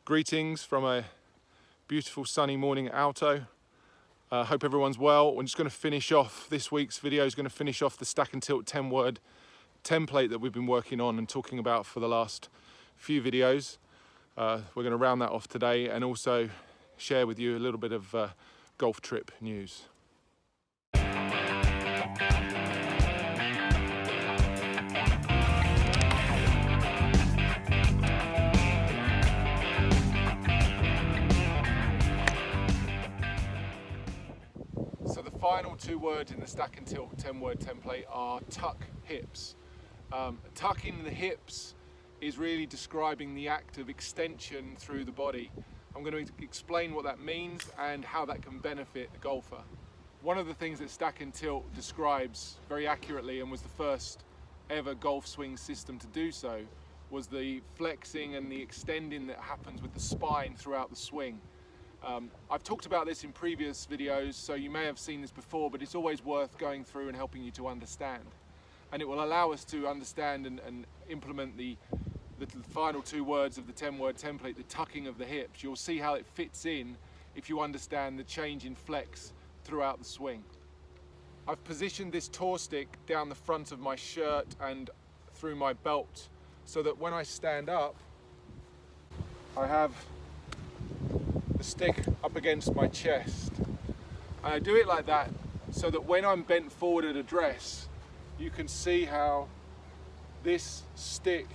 Greetings from a beautiful sunny morning at Alto. Hope everyone's well. We're just going to finish off this week's video. Is going to finish off the stack and tilt 10-word template that we've been working on and talking about for the last few videos. We're going to round that off today and also share with you a little bit of golf trip news. So the final two words in the stack and tilt 10-word template are tuck hips. Tucking the hips is really describing the act of extension through the body. I'm going to explain what that means and how that can benefit the golfer. One of the things that stack and tilt describes very accurately, and was the first ever golf swing system to do so, was the flexing and the extending that happens with the spine throughout the swing. I've talked about this in previous videos, so you may have seen this before, but it's always worth going through and helping you to understand. And it will allow us to understand and implement the final two words of the 10-word template, the tucking of the hips. You'll see how it fits in if you understand the change in flex throughout the swing. I've positioned this tour stick down the front of my shirt and through my belt so that when I stand up, I have the stick up against my chest. And I do it like that so that when I'm bent forward at address, you can see how this stick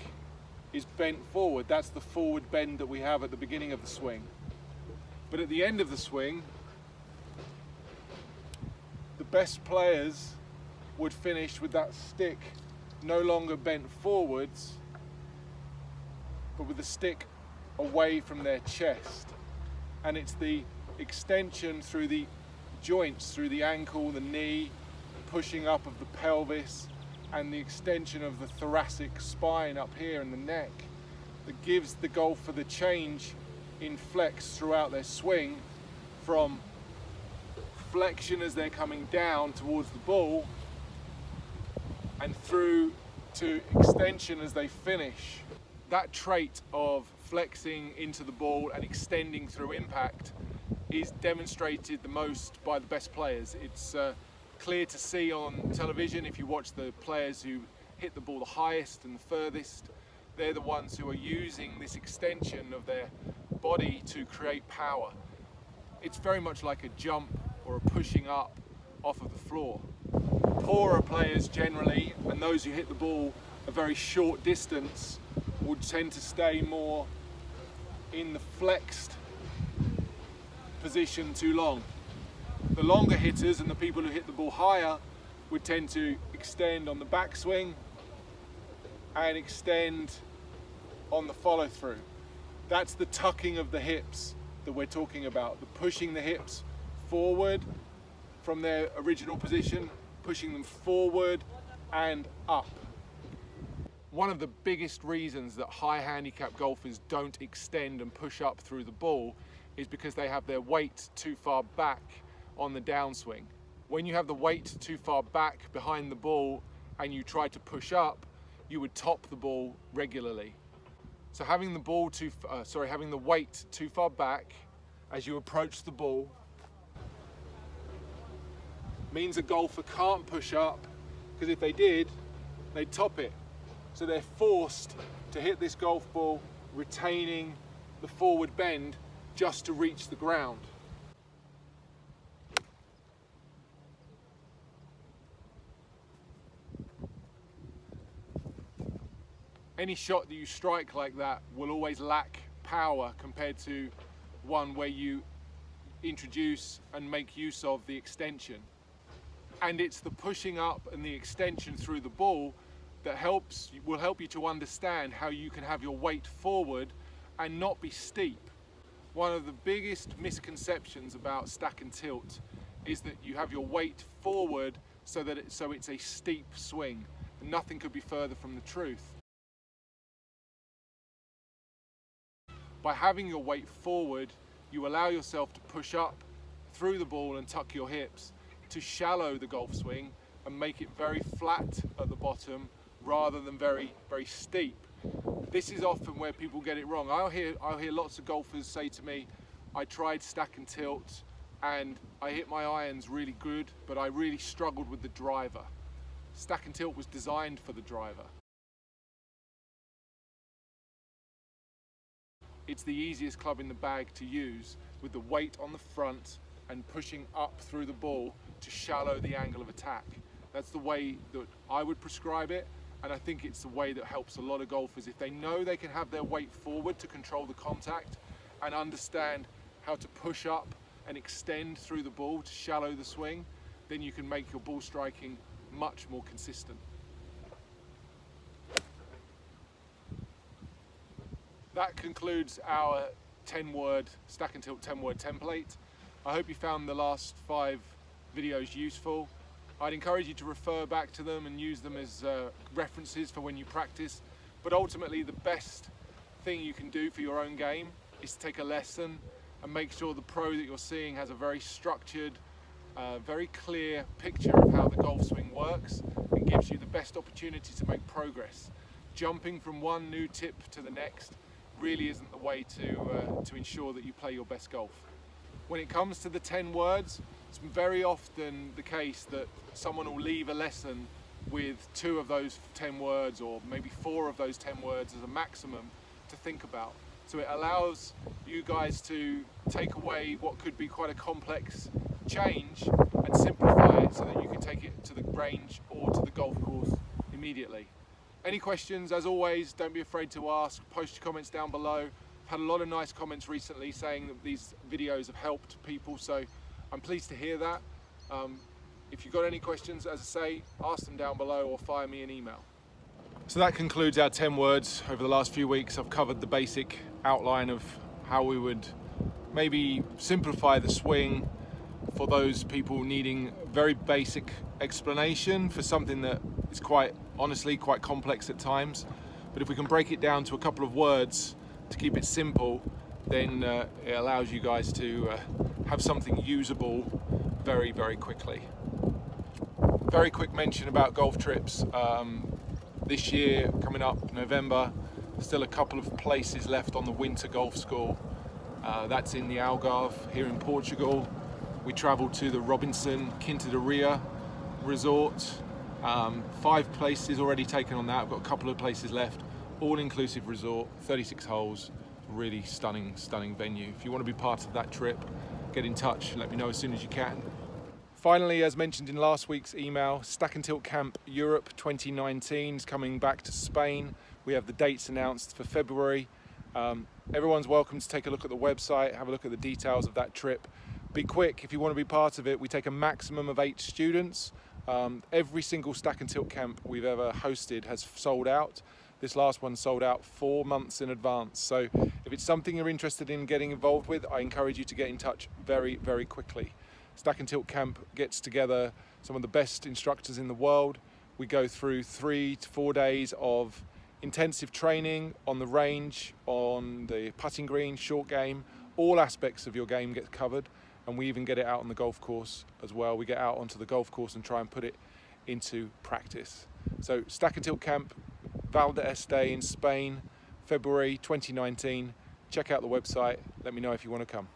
is bent forward. That's the forward bend that we have at the beginning of the swing. But at the end of the swing, the best players would finish with that stick no longer bent forwards, but with the stick away from their chest. And it's the extension through the joints, through the ankle, the knee, pushing up of the pelvis, and the extension of the thoracic spine up here in the neck that gives the golfer the change in flex throughout their swing, from flexion as they're coming down towards the ball and through to extension as they finish. That trait of flexing into the ball and extending through impact is demonstrated the most by the best players. It's clear to see on television if you watch the players who hit the ball the highest and the furthest. They're the ones who are using this extension of their body to create power. It's very much like a jump or a pushing up off of the floor. Poorer players generally, and those who hit the ball a very short distance, would tend to stay more in the flexed position too long. The longer hitters and the people who hit the ball higher would tend to extend on the backswing and extend on the follow through. That's the tucking of the hips that we're talking about, the pushing the hips forward from their original position, pushing them forward and up. One of the biggest reasons that high handicap golfers don't extend and push up through the ball is because they have their weight too far back on the downswing. When you have the weight too far back behind the ball and you try to push up, you would top the ball regularly. So having the weight too far back as you approach the ball means a golfer can't push up, because if they did, they'd top it. So they're forced to hit this golf ball retaining the forward bend just to reach the ground. Any shot that you strike like that will always lack power compared to one where you introduce and make use of the extension. And it's the pushing up and the extension through the ball that will help you to understand how you can have your weight forward and not be steep. One of the biggest misconceptions about stack and tilt is that you have your weight forward so it's a steep swing. And nothing could be further from the truth. By having your weight forward, you allow yourself to push up through the ball and tuck your hips to shallow the golf swing and make it very flat at the bottom rather than very, very steep. This is often where people get it wrong. I'll hear lots of golfers say to me, I tried stack and tilt and I hit my irons really good, but I really struggled with the driver. Stack and tilt was designed for the driver. It's the easiest club in the bag to use, with the weight on the front and pushing up through the ball to shallow the angle of attack. That's the way that I would prescribe it, and I think it's the way that helps a lot of golfers. If they know they can have their weight forward to control the contact and understand how to push up and extend through the ball to shallow the swing, then you can make your ball striking much more consistent. That concludes our 10-word stack and tilt 10-word template. I hope you found the last 5 videos useful. I'd encourage you to refer back to them and use them as references for when you practice. But ultimately, the best thing you can do for your own game is to take a lesson and make sure the pro that you're seeing has a very structured, very clear picture of how the golf swing works and gives you the best opportunity to make progress. Jumping from one new tip to the next really isn't the way to ensure that you play your best golf. When it comes to the 10 words, it's very often the case that someone will leave a lesson with 2 of those 10 words or maybe 4 of those 10 words as a maximum to think about. So it allows you guys to take away what could be quite a complex change and simplify it so that you can take it to the range or to the golf course immediately. Any questions, as always, don't be afraid to ask. Post your comments down below. I've had a lot of nice comments recently saying that these videos have helped people, so I'm pleased to hear that. If you've got any questions, as I say, ask them down below or fire me an email. So that concludes our 10 words. Over the last few weeks, I've covered the basic outline of how we would maybe simplify the swing for those people needing very basic explanation for something that is honestly quite complex at times. But if we can break it down to a couple of words to keep it simple, then it allows you guys to have something usable very, very quickly. Very quick mention about golf trips. This year, coming up November, still a couple of places left on the winter golf school. That's in the Algarve here in Portugal. We travelled to the Robinson Quinta da Ria resort. 5 places already taken on that. I've got a couple of places left. All-inclusive resort, 36 holes, really stunning venue. If you want to be part of that trip, get in touch, let me know as soon as you can. Finally, as mentioned in last week's email, Stack and Tilt Camp Europe 2019 is coming back to Spain. We have the dates announced for February. Everyone's welcome to take a look at the website, have a look at the details of that trip. Be quick if you want to be part of it. We take a maximum of 8 students. Every single Stack and Tilt camp we've ever hosted has sold out. This last one sold out 4 months in advance. So if it's something you're interested in getting involved with, I encourage you to get in touch very, very quickly. Stack and Tilt Camp gets together some of the best instructors in the world. We go through 3 to 4 days of intensive training on the range, on the putting green, short game. All aspects of your game get covered, and we even get it out on the golf course as well. We get out onto the golf course and try and put it into practice. So Stack and Tilt Camp, Val d'Este in Spain, February 2019. Check out the website. Let me know if you want to come.